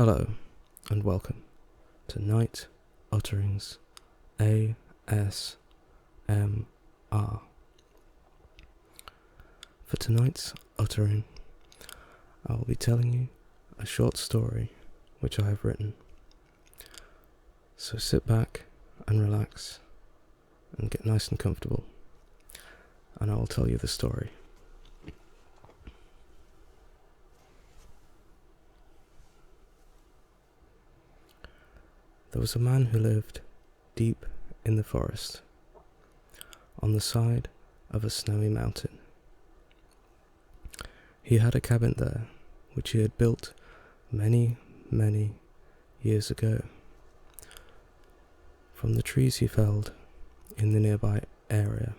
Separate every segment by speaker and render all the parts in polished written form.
Speaker 1: Hello and welcome to Night Utterings ASMR. For tonight's uttering, I will be telling you a short story which I have written. So sit back and relax and get nice and comfortable, and I will tell you the story. There was a man who lived deep in the forest, on the side of a snowy mountain. He had a cabin there, which he had built many, many years ago, from the trees he felled in the nearby area.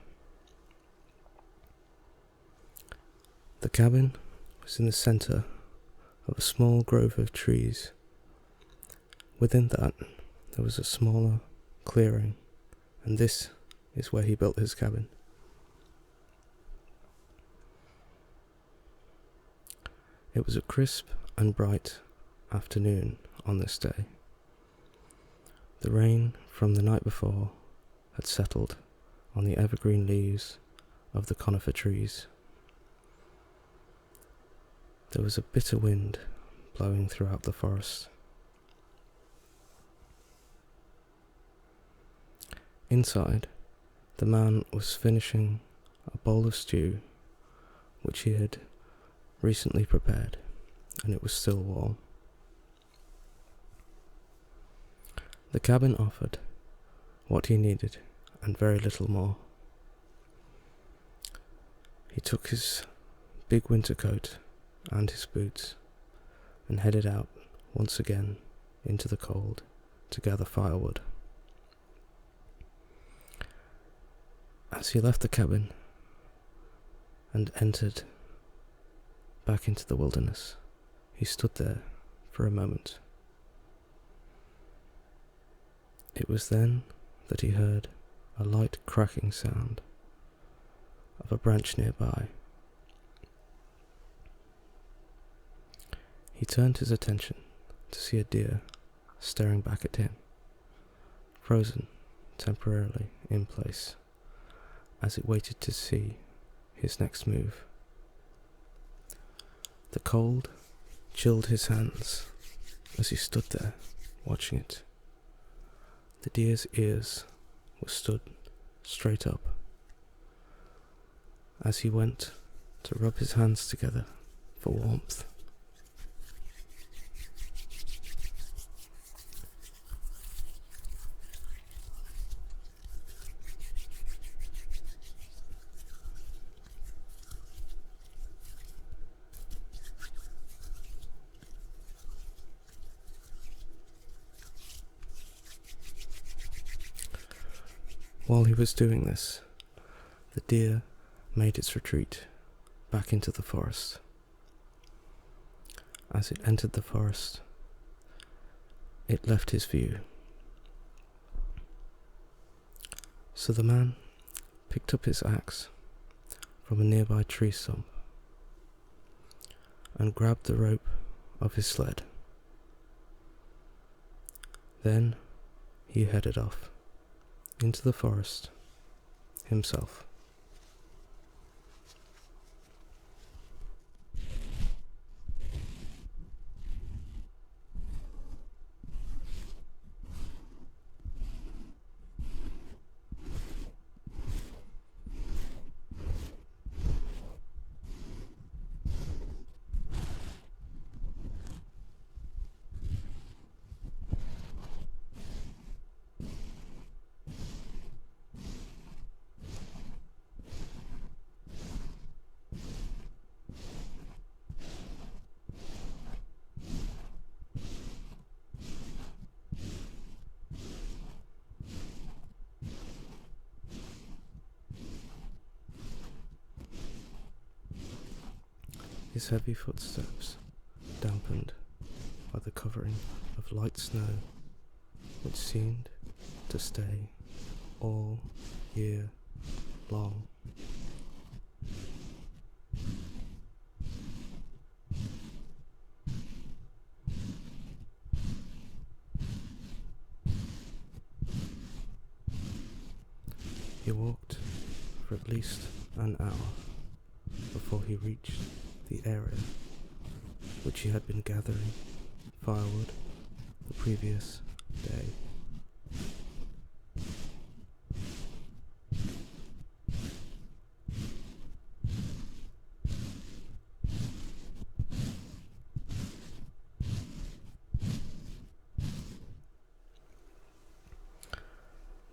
Speaker 1: The cabin was in the centre of a small grove of trees. Within that, there was a smaller clearing, and this is where he built his cabin. It was a crisp and bright afternoon on this day. The rain from the night before had settled on the evergreen leaves of the conifer trees. There was a bitter wind blowing throughout the forest. Inside, the man was finishing a bowl of stew which he had recently prepared, and it was still warm. The cabin offered what he needed and very little more. He took his big winter coat and his boots and headed out once again into the cold to gather firewood. As he left the cabin and entered back into the wilderness, he stood there for a moment. It was then that he heard a light cracking sound of a branch nearby. He turned his attention to see a deer staring back at him, frozen temporarily in place as it waited to see his next move. The cold chilled his hands as he stood there watching it. The deer's ears were stood straight up as he went to rub his hands together for warmth. While he was doing this, the deer made its retreat back into the forest. As it entered the forest, it left his view. So the man picked up his axe from a nearby tree stump and grabbed the rope of his sled. Then he headed off into the forest himself. His heavy footsteps dampened by the covering of light snow which seemed to stay all year long. He walked for at least an hour before he reached the area which he had been gathering firewood the previous day.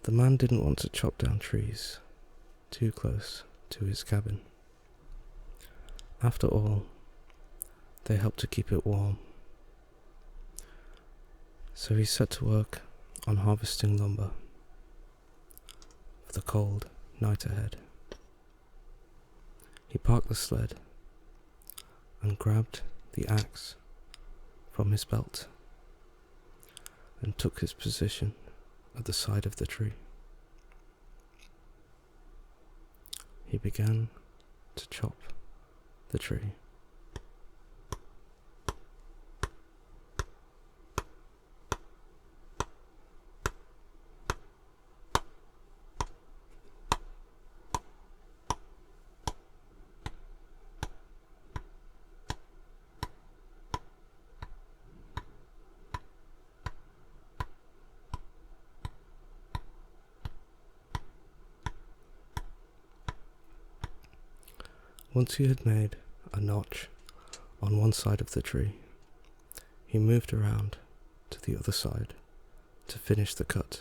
Speaker 1: The man didn't want to chop down trees too close to his cabin. After all, they help to keep it warm. So he set to work on harvesting lumber for the cold night ahead. He parked the sled and grabbed the axe from his belt and took his position at the side of the tree. He began to chop the tree. Once he had made a notch on one side of the tree, he moved around to the other side to finish the cut.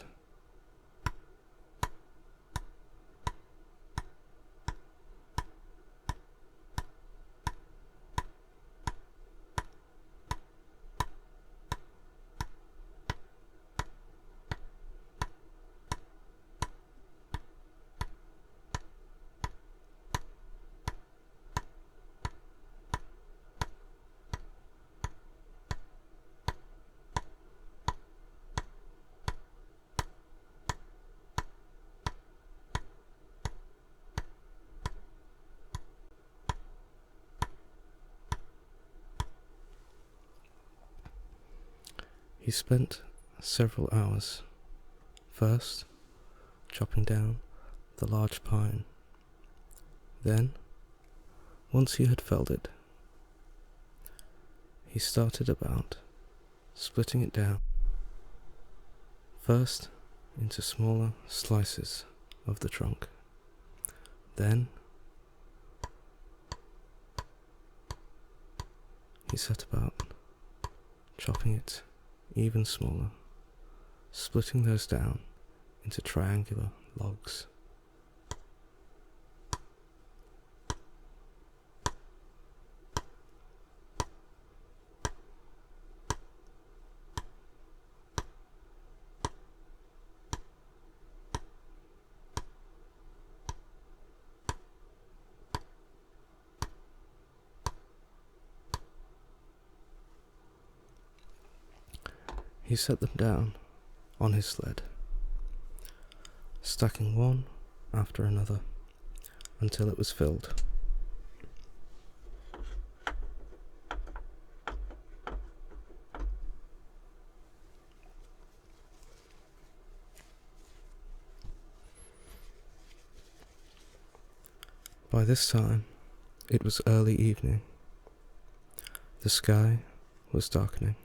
Speaker 1: He spent several hours, first chopping down the large pine. Then, once he had felled it, he started about splitting it down, first into smaller slices of the trunk. Then, he set about chopping it even smaller, splitting those down into triangular logs. He set them down on his sled, stacking one after another until it was filled. By this time, it was early evening. The sky was darkening,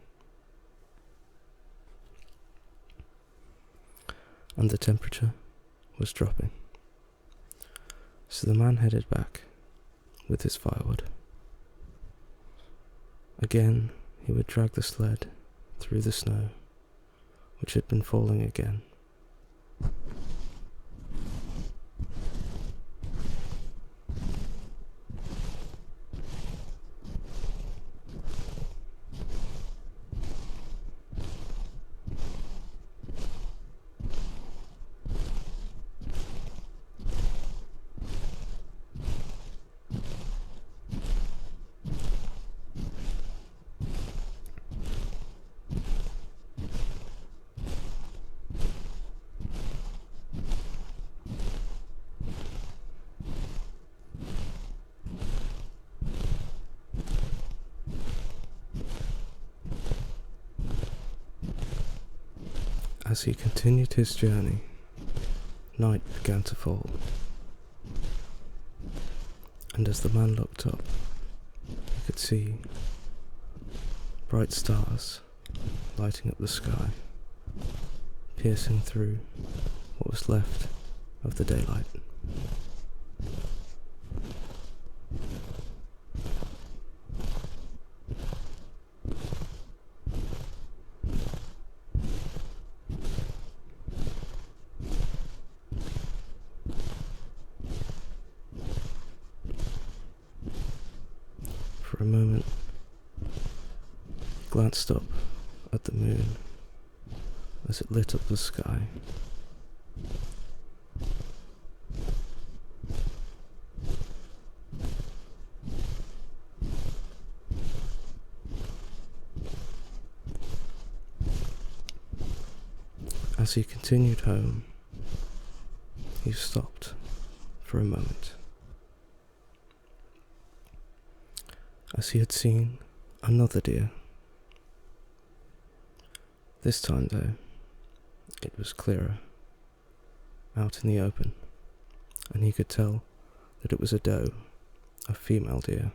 Speaker 1: and the temperature was dropping. So the man headed back with his firewood. Again, he would drag the sled through the snow, which had been falling again. As he continued his journey, Night began to fall, and as the man looked up, he could see bright stars lighting up the sky, piercing through what was left of the daylight. For a moment, he glanced up at the moon as it lit up the sky. As he continued home, he stopped for a moment, as he had seen another deer. This time, though, it was clearer, out in the open, and he could tell that it was a doe, a female deer.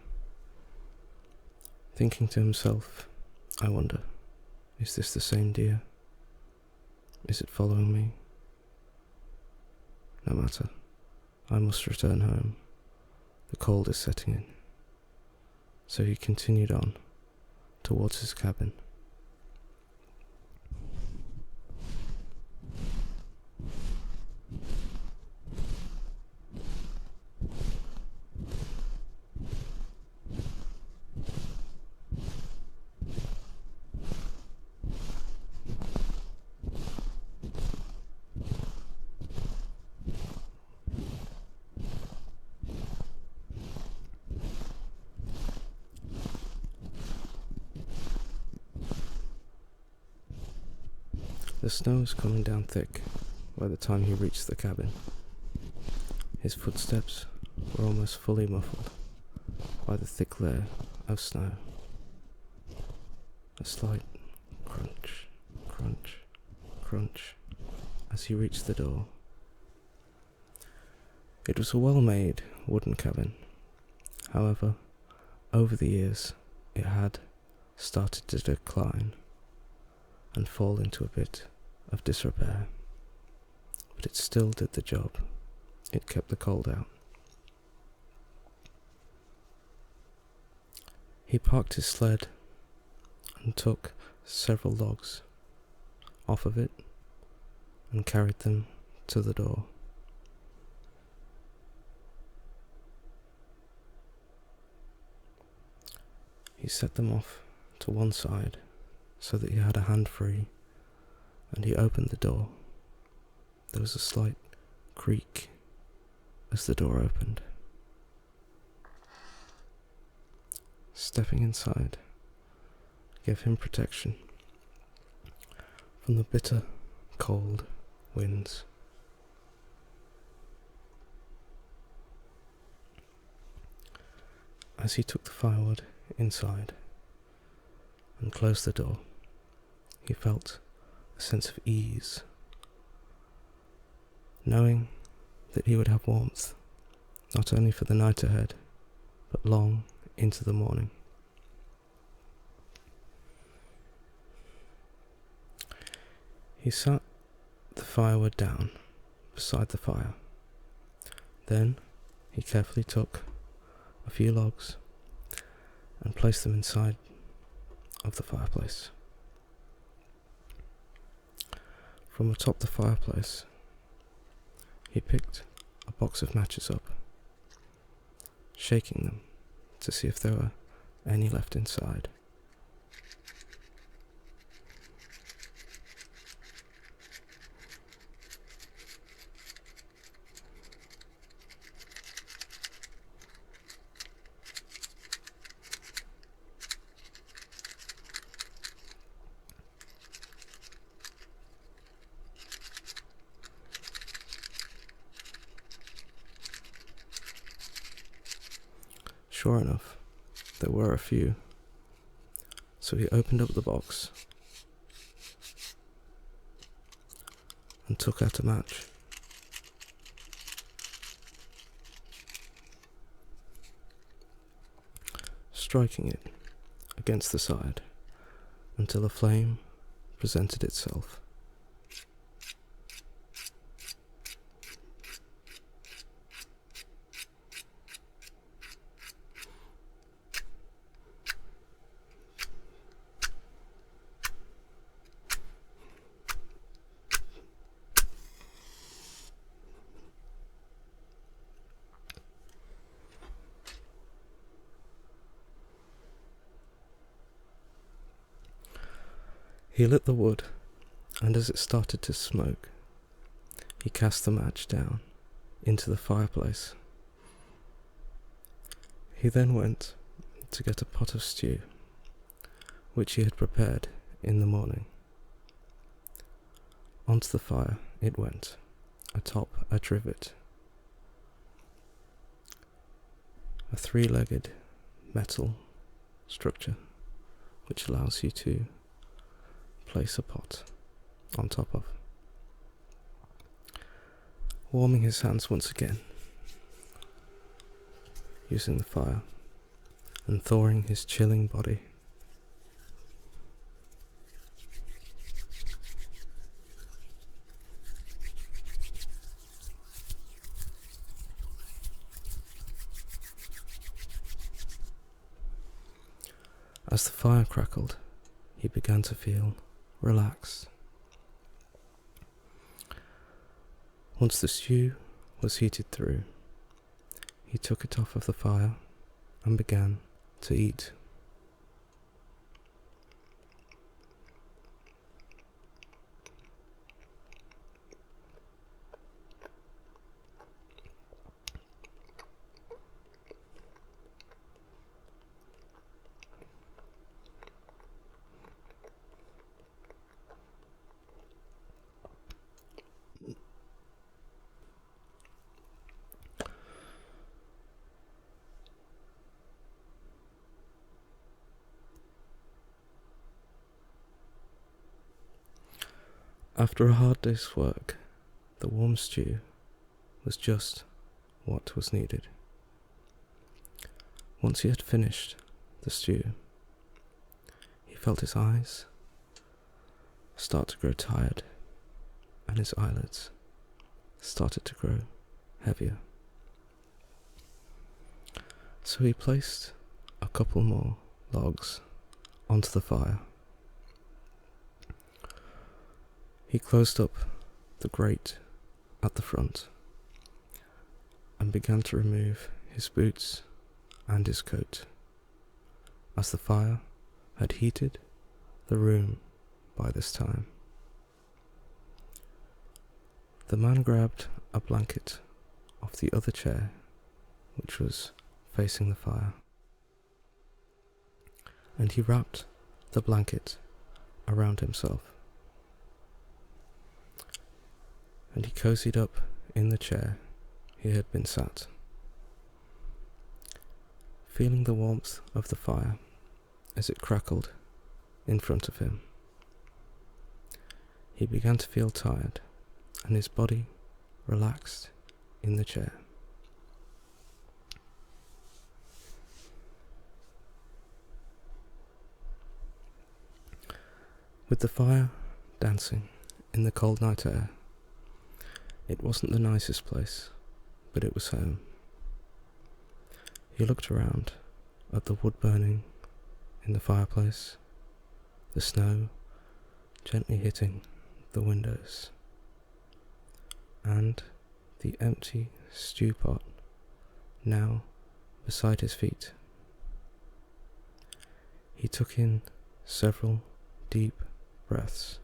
Speaker 1: Thinking to himself, I wonder, is this the same deer? Is it following me? No matter, I must return home. The cold is setting in. So he continued on towards his cabin. The snow was coming down thick by the time he reached the cabin. His footsteps were almost fully muffled by the thick layer of snow. A slight crunch, crunch, crunch as he reached the door. It was a well-made wooden cabin. However, over the years it had started to decline and fall into a bit of disrepair, but it still did the job. It kept the cold out. He parked his sled and took several logs off of it and carried them to the door. He set them off to one side so that he had a hand free, and he opened the door. There was a slight creak as the door opened. Stepping inside gave him protection from the bitter, cold winds. As he took the firewood inside and closed the door, he felt a sense of ease, knowing that he would have warmth not only for the night ahead, but long into the morning. He sat the firewood down beside the fire. Then he carefully took a few logs and placed them inside of the fireplace. From atop the fireplace, he picked a box of matches up, shaking them to see if there were any left inside. Sure enough, there were a few. So he opened up the box and took out a match striking it against the side until a flame presented itself. He lit the wood, and as it started to smoke, he cast the match down into the fireplace. He then went to get a pot of stew, which he had prepared in the morning. Onto the fire it went, atop a trivet. A three-legged metal structure which allows you to place a pot on top of. Warming his hands once again, using the fire, and thawing his chilling body. As the fire crackled, he began to feel relaxed. Once the stew was heated through, he took it off of the fire and began to eat. After a hard day's work, the warm stew was just what was needed. Once he had finished the stew, he felt his eyes start to grow tired, and his eyelids started to grow heavier. So he placed a couple more logs onto the fire. He closed up the grate at the front and began to remove his boots and his coat, as the fire had heated the room by this time. The man grabbed a blanket off the other chair, which was facing the fire, and he wrapped the blanket around himself. And he cozied up in the chair he had been sat. Feeling the warmth of the fire as it crackled in front of him, he began to feel tired, and his body relaxed in the chair. With the fire dancing in the cold night air, it wasn't the nicest place, but it was home. He looked around at the wood burning in the fireplace, the snow gently hitting the windows, and the empty stew pot now beside his feet. He took in several deep breaths.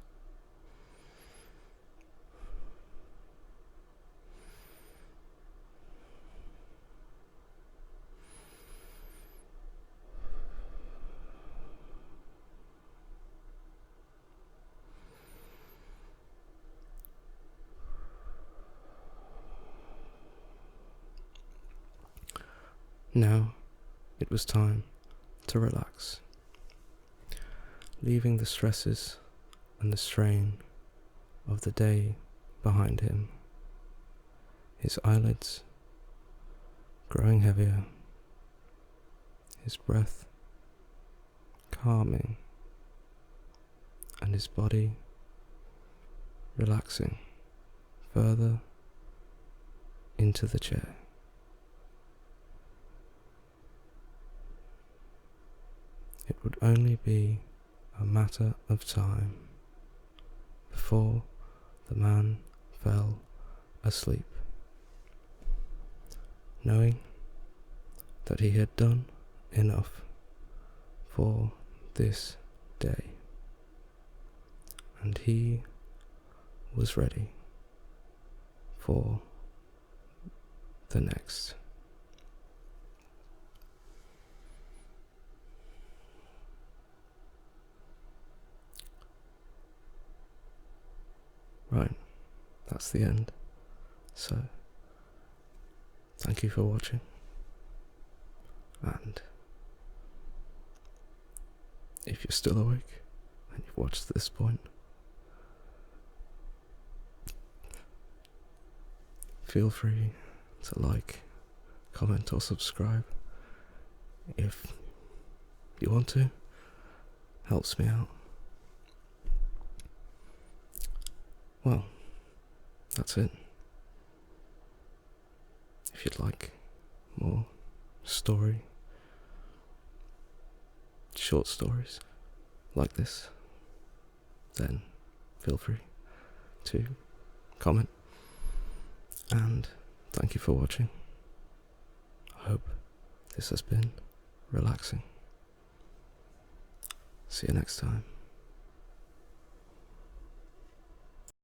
Speaker 1: Now it was time to relax, leaving the stresses and the strain of the day behind him, his eyelids growing heavier, his breath calming, and his body relaxing further into the chair. It would only be a matter of time before the man fell asleep, knowing that he had done enough for this day, and he was ready for the next. Right, that's the end. So, thank you for watching, and if you're still awake and you've watched this point, feel free to like, comment or subscribe if you want to. Helps me out. Well, that's it. If you'd like more short stories like this, then feel free to comment. And thank you for watching. I hope this has been relaxing. See you next time.